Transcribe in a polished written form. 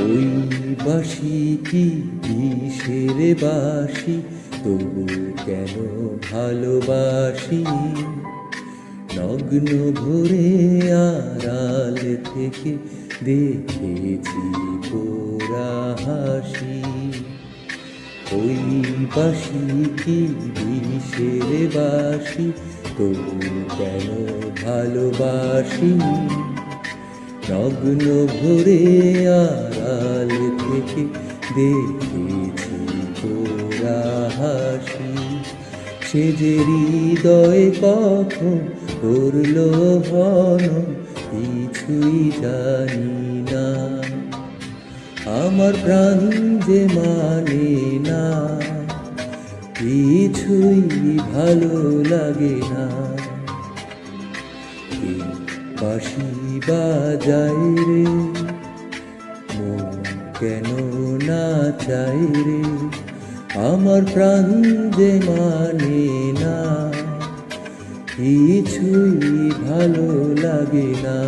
ওই বাঁশি কি বিষের বাঁশি, তবু কেন ভালোবাসি। নগ্ন ভোরে আড়াল থেকে দেখেছি পোড়া হাসি। ওই বাঁশি কি বিষের বাঁশি, তবু কেন ভালোবাসি। নগ্ন ভোরে আড়াল থেকে দেখেছি পোড়া হাসি। সে যে হৃদয় কখন করল হনন, কিছুই জানি না। আমার প্রাণ যে মানে না, কিছুই ভালো লাগে না। কে বাঁশি বাজায় রে, মন কেন না চায় রে। আমার প্রাণ যে মানে না, কিছুই ভালো লাগে না।